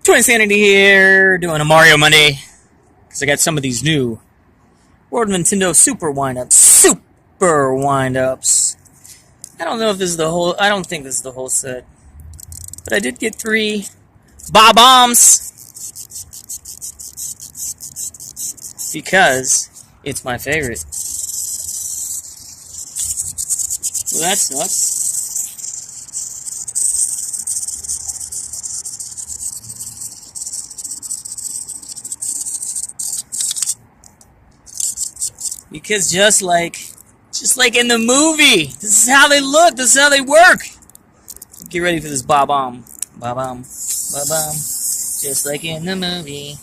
Twin Insanity here, doing a Mario Monday, because I got some of these new World of Nintendo Super Wind-Ups. I don't know if this is the whole, I don't think this is the whole set, but I did get 3 Bob-Ombs, because it's my favorite. Well, that sucks. Because just like in the movie, this is how they look, this is how they work. Get ready for this Bob-Omb. Bob-Omb. Bob-Omb. Just like in the movie.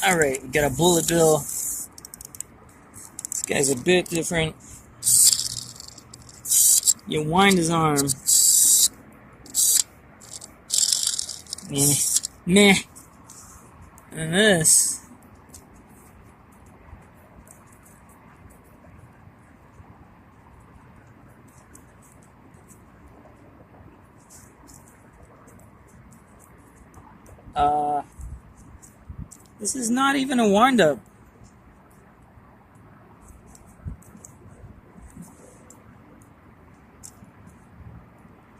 Alright, we got a Bullet Bill. This guy's a bit different. You wind his arm. Meh. And this. This is not even a wind-up.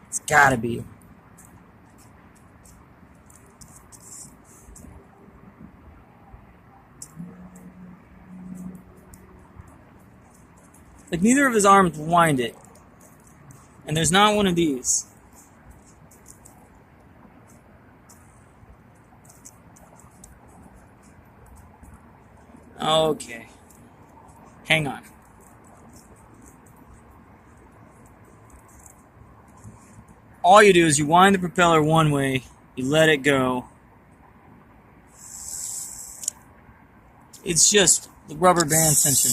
It's gotta be. Like, neither of his arms wind it. And there's not one of these. Okay. Hang on. All you do is you wind the propeller one way, you let it go. It's just the rubber band tension.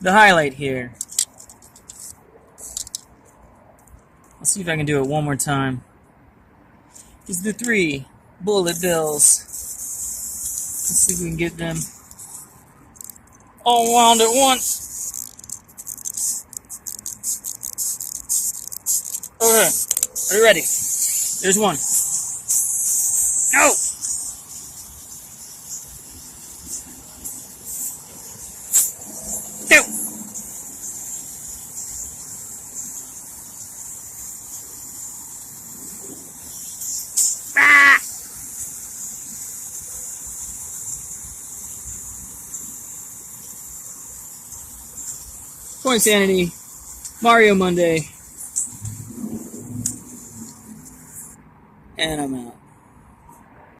The highlight here. I'll see if I can do it one more time. Is the 3 Bullet Bills. Let's see if we can get them all wound at once. Okay, are you ready? There's one. No! Two! Ah! Twin Insanity, Mario Monday, and I'm out.